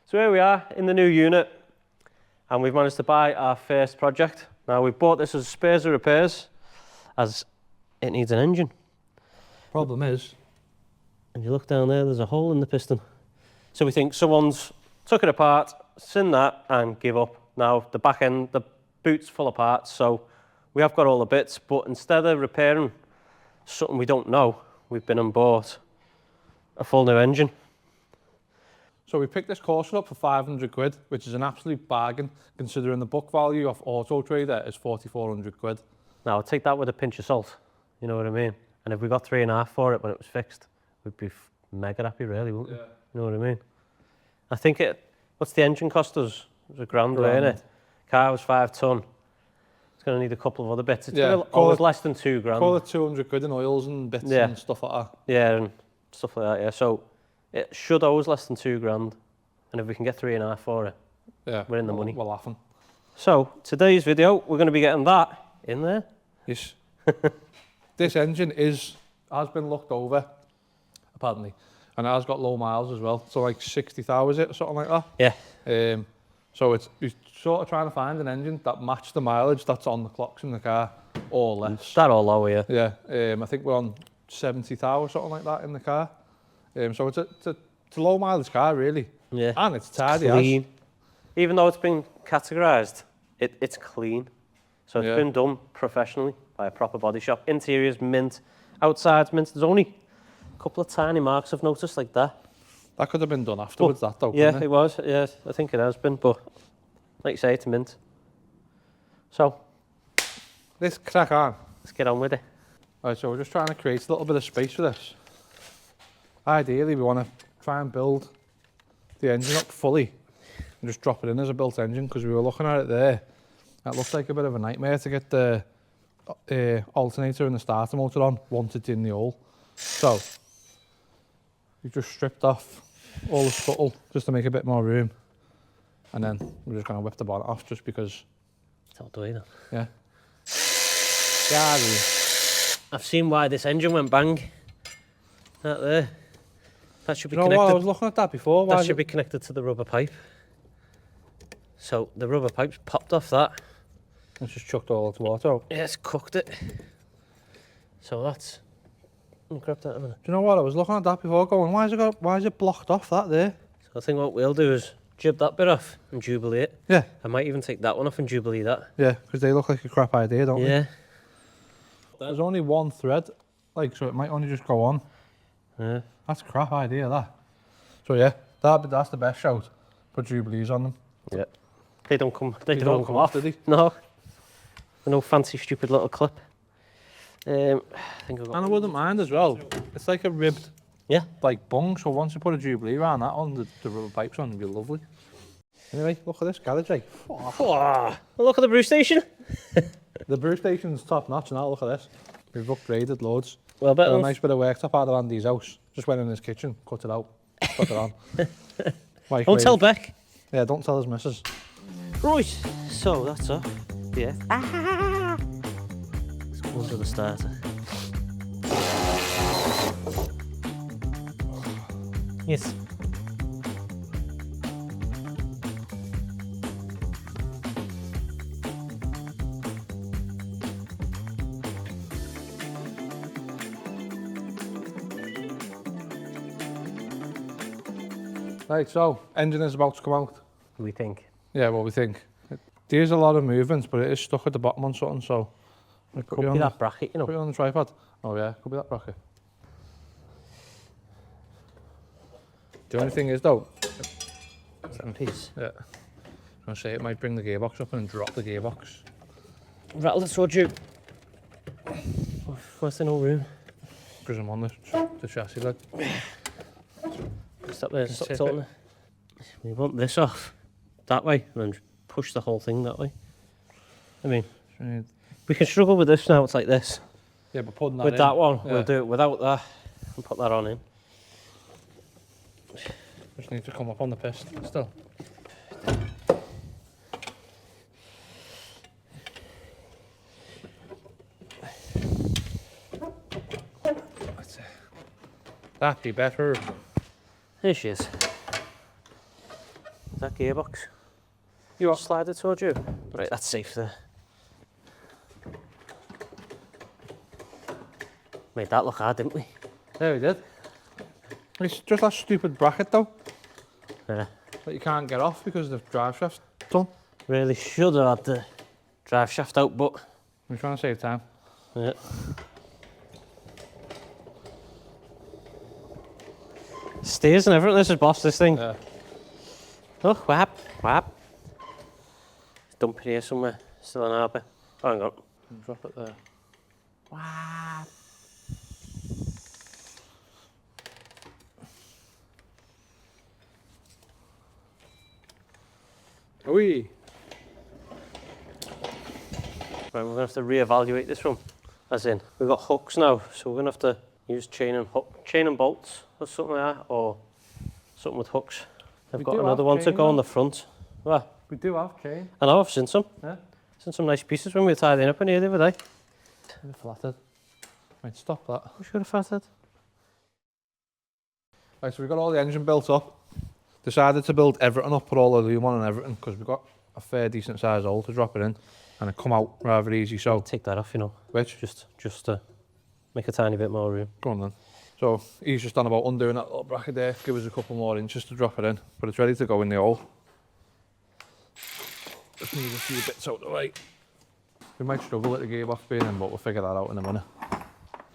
So here we are in the new unit, and we've managed to buy our first project. Now we've bought this as spares and repairs, as it needs an engine. Problem is, and you look down there, there's a hole in the piston. So we think someone's took it apart, seen that, and give up. Now the back end, the boot's full of parts, so we have got all the bits, but instead of repairing something we don't know, we've been and bought a full new engine. so we picked this Corsa up for 500 quid, which is an absolute bargain, considering the book value of Auto Trader is 4,400 quid. Now I'll take that with a pinch of salt, you know what I mean? And if we got 3.5 for it when it was fixed, we'd be mega happy really, wouldn't we? You know what I mean? I think what's the engine cost us? It was £1,000, wasn't it? Car was 5 ton. It's going to need a couple of other bits. It's always less than £2 grand. Call it 200 quid in oils and bits and stuff like that. Yeah, and stuff like that, yeah. So it should always less than £2 grand. And if we can get 3.5 for it, we're in the money. We're laughing. So today's video, we're going to be getting that in there. Yes. This engine has been looked over, apparently, and it has got low miles as well. So like 60,000 is it, or something like that? Yeah. So you're sort of trying to find an engine that matches the mileage that's on the clocks in the car, or less. That or lower, yeah. Yeah. I think we're on 70,000, something like that in the car. So it's a low mileage car, really. Yeah. And it's tidy. Clean. Even though it's been categorised, it's clean. So it's been done professionally by a proper body shop. Interior's mint, outside's mint. There's only a couple of tiny marks I've noticed like that. That could have been done afterwards, that though, yeah, it was. Yeah, I think it has been. But like you say, it's mint. So let's crack on. Let's get on with it. All right, so we're just trying to create a little bit of space for this. Ideally, we want to try and build the engine up fully and just drop it in as a built engine, because we were looking at it there. That looks like a bit of a nightmare to get the alternator and the starter motor on once it's in the hole. So we've just stripped off all the scuttle just to make a bit more room, and then we're just going to whip the bonnet off just because. That'll do it. Yeah. Yeah. I've seen why this engine went bang. That there. That should be connected. What? I was looking at that before. That should be connected to the rubber pipe. So the rubber pipe's popped off that. It's just chucked all its water out. Yeah, it's cooked it. So that's. I'll grab that in a minute. Do you know what? I was looking at that before, going, why is it blocked off that there? So I think what we'll do is jib that bit off and jubilee it. Yeah. I might even take that one off and jubilee that. Yeah, because they look like a crap idea, don't they? Yeah. There's only one thread, so it might only just go on. Yeah. That's a crap idea, that. So yeah, that's the best shout. Put jubilees on them. Yeah. They don't come off, do they? No. No fancy stupid little clip. I think and I wouldn't mind as well. It's like a ribbed bung, so once you put a jubilee around that on, the rubber pipes on, it'll be lovely. Anyway, look at this garage, eh? Oh, look at the brew station. The brew station's top notch now, look at this. We've upgraded loads. Well, a nice bit of worktop out of Andy's house. Just went in his kitchen, cut it out, put it on. Don't tell Beck. Yeah, don't tell his missus. Right, so that's off. Yeah. Let's go into the starter. Yes. Right, so engine is about to come out. We think. Yeah, well, we think. There's a lot of movements, but it is stuck at the bottom on something, so. It could be that bracket, you know. Put it on the tripod. Oh yeah, could be that bracket. The only thing is though. Piece. Yeah. I'm gonna say it might bring the gearbox up and drop the gearbox. Rattle the sword you. Where's there no room? Because I'm on the chassis like. Stop there, stop tilting it. We want this off that way and then push the whole thing that way. I mean, we can struggle with this now, it's like this. Yeah, but putting that with in, that one, we'll do it without that and put that on in. Just need to come up on the piston still. That'd be better. Here she is. Is that gearbox? You what? Slide it towards you. Right, that's safe there. Made that look hard, didn't we? There we did. It's just that stupid bracket though, Yeah. that you can't get off because the drive shaft's done. Really should have had the drive shaft out, but We're trying to save time. yeah. Steers and everything. This is boss. This thing. Yeah. Oh, whap, whap. Dump it here somewhere. Still in harbour. Oh, hang on. Drop it there. Whap. Oi! Right, we're going to have to reevaluate this one. As in, we've got hooks now, so we're going to have to use chain and bolts or something like that, or something with hooks. I've We got do another have one to chain, go on though. the front. Well, We do have chain. I know, I've seen some. Yeah. Seen some nice pieces when we were tidying up in here the other day. Bit flattered. Right, stop that. We should have fatted. Right, so we've got all the engine built up. Decided to build everything up, put all the loom on and everything, because we've got a fair decent size hole to drop it in, and it come out rather easy. So, Take that off, you know, which? just to make a tiny bit more room. Go on then. So he's just done about undoing that little bracket there, give us a couple more inches to drop it in, but it's ready to go in the hole. Just need a few bits out of the way. We might struggle at the gearbox being in, but we'll figure that out in a minute.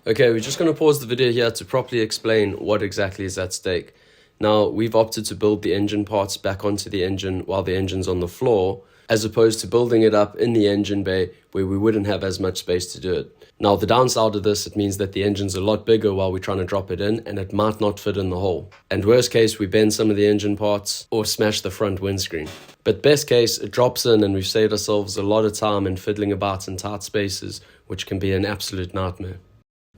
Okay, we're just going to pause the video here to properly explain what exactly is at stake. Now, we've opted to build the engine parts back onto the engine while the engine's on the floor, as opposed to building it up in the engine bay where we wouldn't have as much space to do it. Now, the downside of this, it means that the engine's a lot bigger while we're trying to drop it in, and it might not fit in the hole. And worst case, we bend some of the engine parts or smash the front windscreen. But best case, it drops in and we've saved ourselves a lot of time in fiddling about in tight spaces, which can be an absolute nightmare.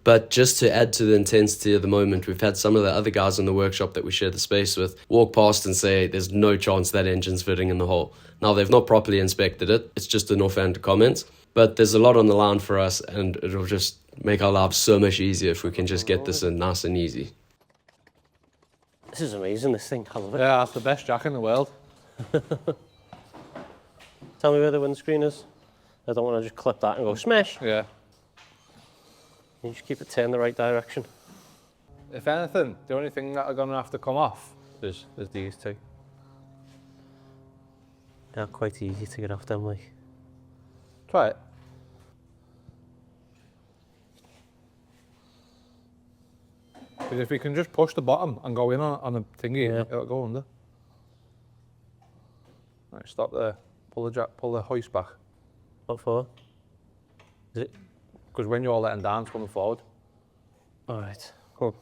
But just to add to the intensity of the moment, we've had some of the other guys in the workshop that we share the space with walk past and say there's no chance that engine's fitting in the hole. Now, they've not properly inspected it. It's just an offhand comment. But there's a lot on the line for us, and it'll just make our lives so much easier if we can just get this in nice and easy. This is amazing, this thing. I love it. Yeah, that's the best jack in the world. Tell me where the windscreen is. I don't want to just clip that and go smash. Yeah. You just keep it turned the right direction. If anything, the only thing that are going to have to come off is these two. They're quite easy to get off them, like. Try it. But if we can just push the bottom and go in on the thingy, Yeah. it'll go under. Right, stop there. Pull the hoist back. What for? Is it? Because when you're letting down, it's coming forward. All right. Cool.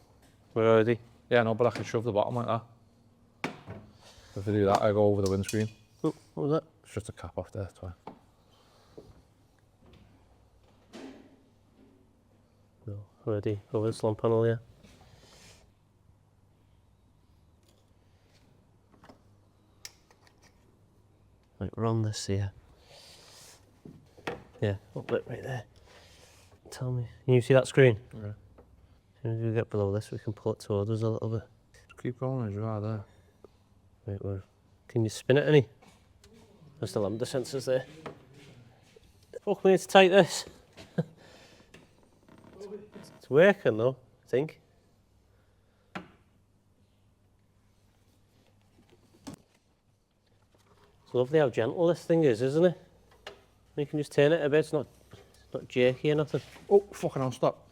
We're ready. Yeah, no, but I can shove the bottom like that. If I do that, I go over the windscreen. Oh, what was that? It's just a cap off there, that's why. No, ready. Over the slump panel, yeah. Right, we're on this here. Yeah, up it right there. Tell me, can you see that screen? Yeah. As soon as we get below this, we can pull it towards us a little bit. Just keep going as you are there. Right, can you spin it any? There's the lambda sensors there. Fuck me, it's tight this. It's working though, I think. It's lovely how gentle this thing is, isn't it? You can just turn it a bit, it's not jerky or nothing. Oh, fucking hell, stop.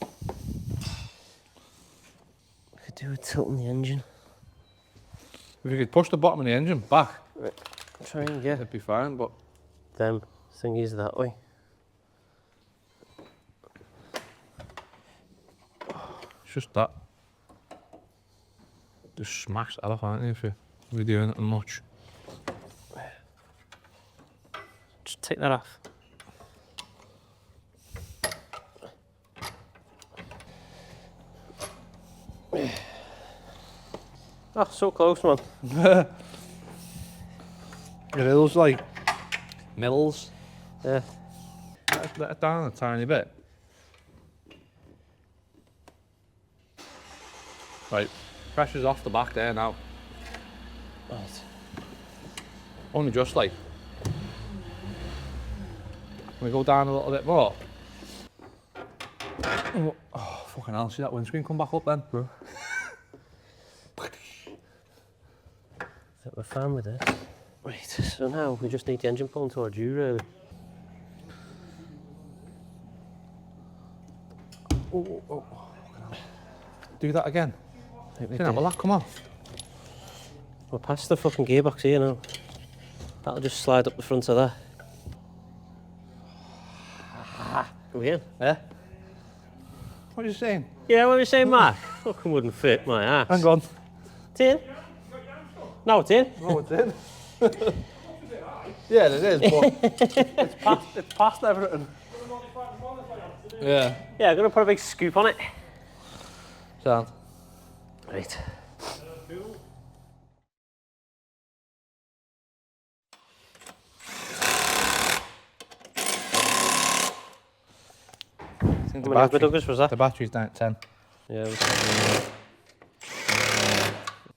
I could do with tilting the engine. If you could push the bottom of the engine back, Try and get it'd be fine, but them thingies that way. it's just that. Just smash that off, aren't you, if you're doing it much. Just take that off. Oh, so close, man. It feels like mills. Yeah. Let it down a tiny bit. Right, pressure's off the back there now. Right. Only just like. Can we go down a little bit more? Oh, fucking hell, see that windscreen come back up then? No. I think we're fine with it. Right, so now we just need the engine pulling towards you, really. Oh. Do that again. Will that come off? We're past the fucking gearbox here now. That'll just slide up the front of that. Are we in? Yeah? What are you saying? Yeah, what are you saying, Mark? Fucking wouldn't fit my ass. Hang on. It's in? No, it's in. Oh, it's in. Yeah, it is, but it's past everything. Yeah. Yeah, I'm going to put a big scoop on it. Sound. Right. The How many Douglas was that? The battery's down at 10. Yeah,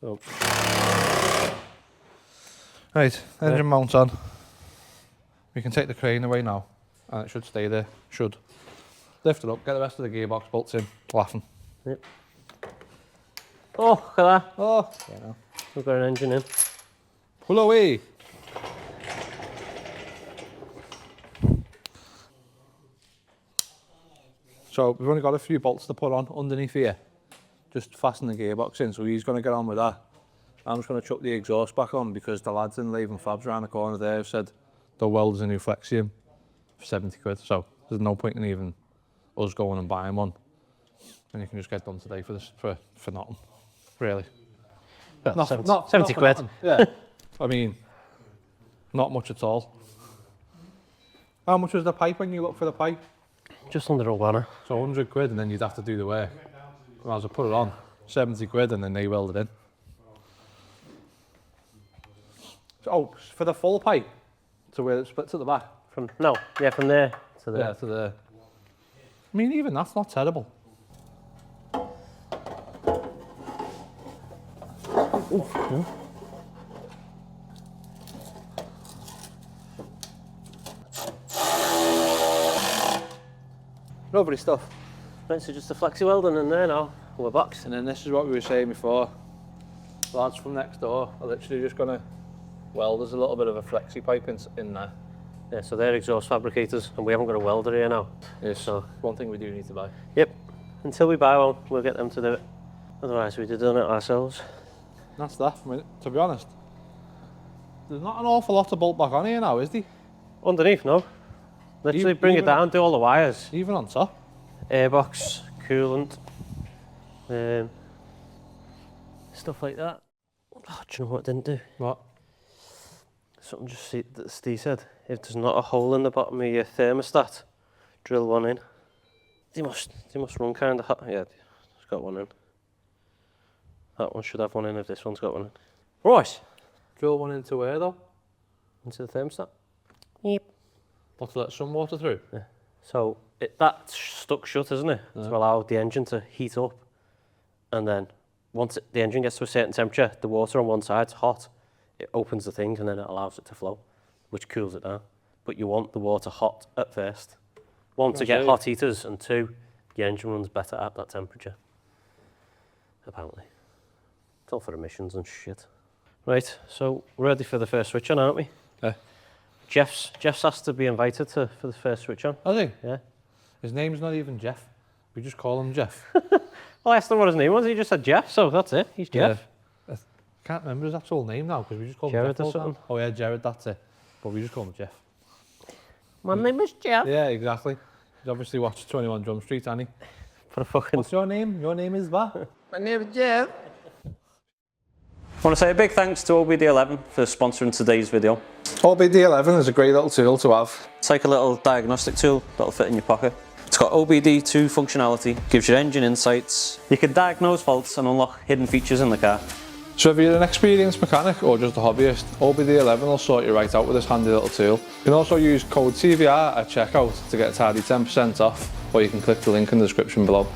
oh. Right, engine mount on. We can take the crane away now, and it should stay there. Should. Lift it up, get the rest of the gearbox bolts in. Laughing. Yep. Oh, look at that. Oh, yeah, no. We've got an engine in. Pull away. So we've only got a few bolts to put on underneath here. Just fasten the gearbox in, so he's going to get on with that. I'm just going to chuck the exhaust back on because the lads in Latham Fabs around the corner there have said they'll weld us a new Flexium for 70 quid. So there's no point in even us going and buying one. And you can just get done today for this for nothing, really. Well, 70 for quid. nothing. Yeah. I mean, not much at all. How much was the pipe when you look for the pipe? Just under a wanna. So 100 quid and then you'd have to do the work. And as I put it on, 70 quid and then they weld it in. So, oh, for the full pipe, to where it splits at the back? From there to there. Yeah, to there. I mean, even that's not terrible. Oof, no. Lovely stuff. Right, so just the flexi welding in there now. We're boxed. And then this is what we were saying before. Lads from next door are literally just going to weld us a little bit of a flexi pipe in there. Yeah, so they're exhaust fabricators, and we haven't got a welder here now. Yes, So, one thing we do need to buy. yep. Until we buy one, we'll get them to do it. Otherwise, we'd have done it ourselves. That's that. I mean, to be honest, there's not an awful lot to bolt back on here now, is there? Underneath, no. Literally bring it down, do all the wires. Even on top. Airbox, coolant, stuff like that. Oh, do you know what I didn't do? What? Something just that Steve said. If there's not a hole in the bottom of your thermostat, drill one in. They must run kind of hot. Yeah, it's got one in. That one should have one in if this one's got one in. Right. Drill one into where though? Into the thermostat. Yep. What, to let some water through? Yeah. So that's stuck shut, isn't it? Yeah. To allow the engine to heat up. And then once the engine gets to a certain temperature, the water on one side's hot. It opens the thing and then it allows it to flow, which cools it down. But you want the water hot at first. One, to get hot heaters, and two, the engine runs better at that temperature. Apparently. It's all for emissions and shit. Right, so we're ready for the first switch on, aren't we? Yeah. Jeff's asked to be invited for the first switch on. Has he? Yeah. His name's not even Jeff. We just call him Jeff. Well, I asked him what his name was. He just said Jeff, so that's it. He's Jeff. Yeah. I can't remember his actual name now because we just call Jared him Jeff. or something. Oh yeah, Jared, that's it. But we just call him Jeff. My name is Jeff. Yeah, exactly. He's obviously watched 21 Drum Street, hasn't he? For a fucking... What's your name? Your name is what? My name is Jeff. I want to say a big thanks to OBD11 for sponsoring today's video. OBD11 is a great little tool to have. It's like a little diagnostic tool that'll fit in your pocket. It's got OBD2 functionality, gives your engine insights. You can diagnose faults and unlock hidden features in the car. So if you're an experienced mechanic or just a hobbyist, OBD11 will sort you right out with this handy little tool. You can also use code TVR at checkout to get a tidy 10% off, or you can click the link in the description below.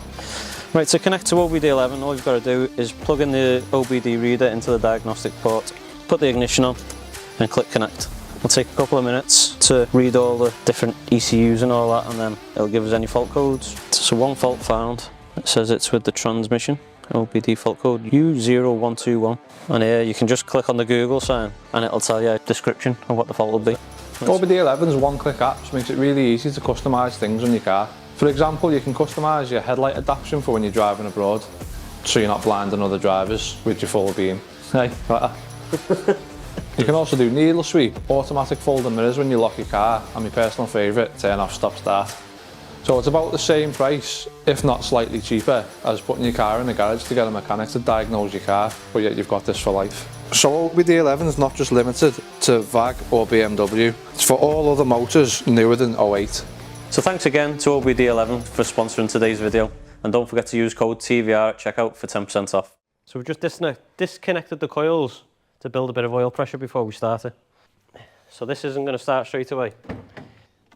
Right, to connect to OBD11, all you've got to do is plug in the OBD reader into the diagnostic port, put the ignition on and click connect. It'll take a couple of minutes to read all the different ECUs and all that, and then it'll give us any fault codes. So one fault found. It says it's with the transmission. OBD fault code U0121. And here you can just click on the Google sign and it'll tell you a description of what the fault will be. OBD11's one-click apps makes it really easy to customise things on your car. For example, you can customise your headlight adaptation for when you're driving abroad, so you're not blinding other drivers with your full beam. Hey, like that. You can also do needle sweep, automatic folding mirrors when you lock your car, and my personal favourite, turn off stop start. So it's about the same price, if not slightly cheaper, as putting your car in the garage to get a mechanic to diagnose your car, but yet you've got this for life. So OBD11 is not just limited to VAG or BMW, it's for all other motors newer than 08. So thanks again to OBD11 for sponsoring today's video, and don't forget to use code TVR at checkout for 10% off. So we've just disconnected the coils to build a bit of oil pressure before we start it. So this isn't going to start straight away.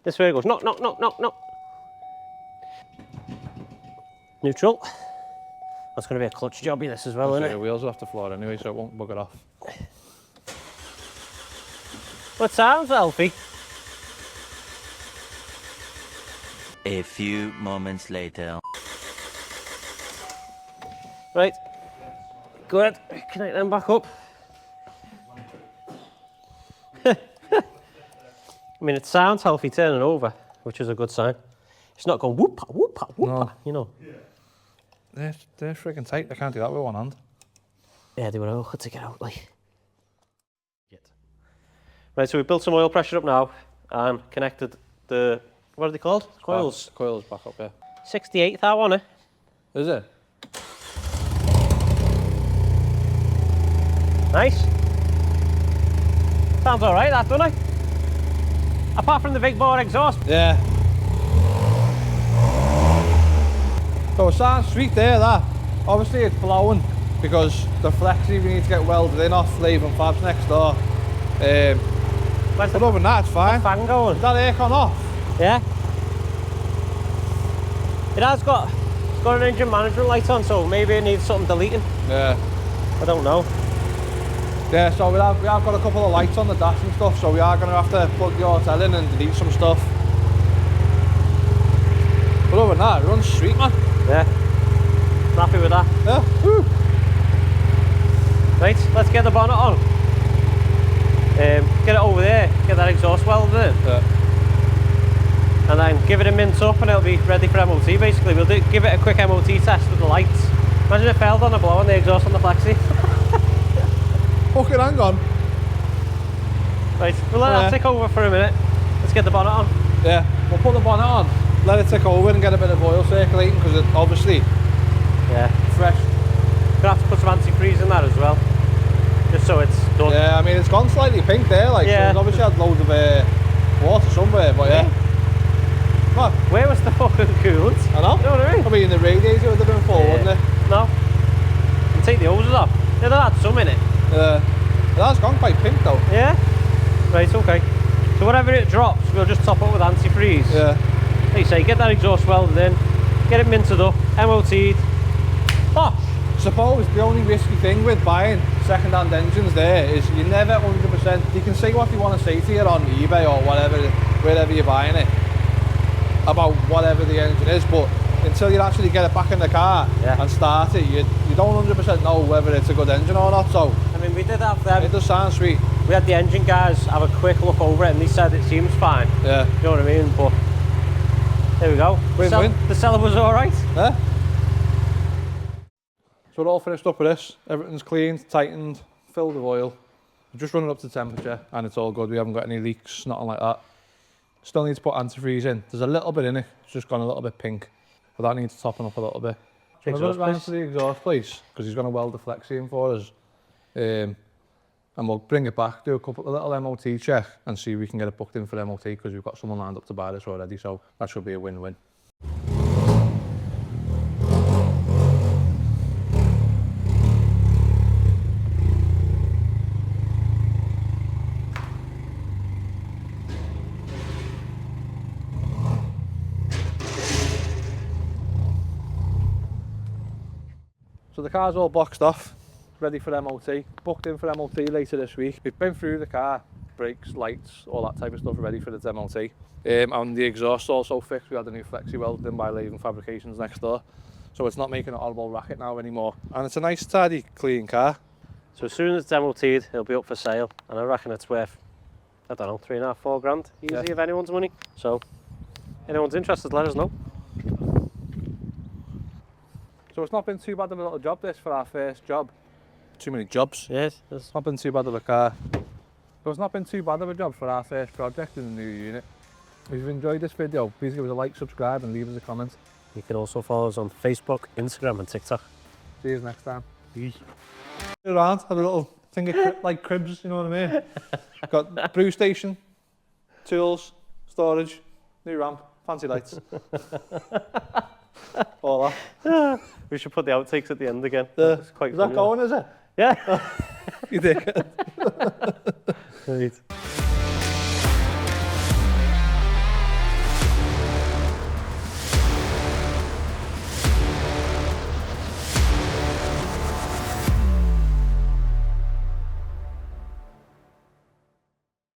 This way it goes, knock, knock, knock, knock, knock. Neutral. That's going to be a clutch jobby this as well, isn't it? The wheels are off the floor anyway, so it won't bugger off. Well, it sounds healthy. A few moments later. Right. Go ahead, connect them back up. I mean, it sounds healthy turning over, which is a good sign. It's not going whoop, whoop, whoop, No. you know. They're friggin' tight, I can't do that with one hand. Yeah, they were awkward to get out, like. Right, so we've built some oil pressure up now and connected the, what are they called? Coils. Coils back up, yeah. 68th that one, eh? Is it? Nice. Sounds alright, that, doesn't it? Apart from the big bore exhaust. Yeah. So it sounds sweet there, that. Obviously it's blowing because the flexi we need to get welded in off Labour and Fab's next door. Where's But the other than that, it's fine. fan going? Is that aircon off? Yeah. It has got, it's got an engine management light on, so maybe it needs something deleting. Yeah. I don't know. Yeah, so we have got a couple of lights on the dash and stuff, so we are going to have to plug the hotel in and delete some stuff. But other than that, it runs sweet, man. Yeah. I'm happy with that. Yeah. Woo. Right, let's get the bonnet on. Get it over there, get that exhaust welded in. Yeah. And then give it a mint up and it'll be ready for MOT basically. We'll give it a quick MOT test with the lights. Imagine it failed on the blow and the exhaust on the flexi. Fucking hang on. Right, we'll let that tick over for a minute. Let's get the bonnet on. Yeah, we'll put the bonnet on, let it tick over and get a bit of oil circulating because it obviously fresh. Gonna have to put some antifreeze in that as well. Just so it's done. Yeah, I mean it's gone slightly pink there, like so it's obviously had loads of water somewhere, but yeah. What? Where was the fucking coolant? I know. You know what I mean? The radiator would have been full, wouldn't it? No. And take the hoses off. Yeah, that had some in it. Yeah. It has gone quite pink though. Yeah? Right, okay. So whatever it drops, we'll just top up with antifreeze. Yeah. Like you say, get that exhaust welded in, get it minted up, MOT'd. Oh! Suppose the only risky thing with buying second-hand engines there is you never 100%, you can say what you want to say to you on eBay or whatever, wherever you're buying it, about whatever the engine is, but until you actually get it back in the car and start it, you don't 100% know whether it's a good engine or not, so. I mean, we did have them. It does sound sweet. We had the engine guys have a quick look over it and they said it seems fine. Yeah. You know what I mean? But there we go. Win-win. The seller was alright. Yeah. So we're all finished up with this. Everything's cleaned, tightened, filled with oil. We're just running up to temperature and it's all good. We haven't got any leaks, nothing like that. Still need to put antifreeze in. There's a little bit in it. It's just gone a little bit pink. But that needs topping up a little bit. So we'll run it round to the exhaust place because he's going to weld the flexi in for us. And we'll bring it back, do a little MOT check and see if we can get it booked in for MOT because we've got someone lined up to buy this already. So that should be a win-win. So the car's all boxed off, ready for MOT. Booked in for MOT later this week. We've been through the car, brakes, lights, all that type of stuff ready for its MOT. And the exhaust also fixed. We had a new flexi weld in by Latham Fabrications next door. So it's not making a horrible racket now anymore. And it's a nice, tidy, clean car. So as soon as it's MOT'd, it'll be up for sale, and I reckon it's worth, I don't know, 3.5, 4 grand easy if anyone's money. So, anyone's interested, let us know. So it's not been too bad of a little job this for our first job. Too many jobs. Yes, It's not been too bad of a car. But it's not been too bad of a job for our first project in the new unit. If you've enjoyed this video, please give us a like, subscribe and leave us a comment. you can also follow us on Facebook, Instagram and TikTok. See you next time. Peace. Around, have a little thing of like cribs, you know what I mean? Got brew station, tools, storage, new ramp, fancy lights. All that. We should put the outtakes at the end again. Is It's quite that funny, going, is it? Yeah. You dick. Right.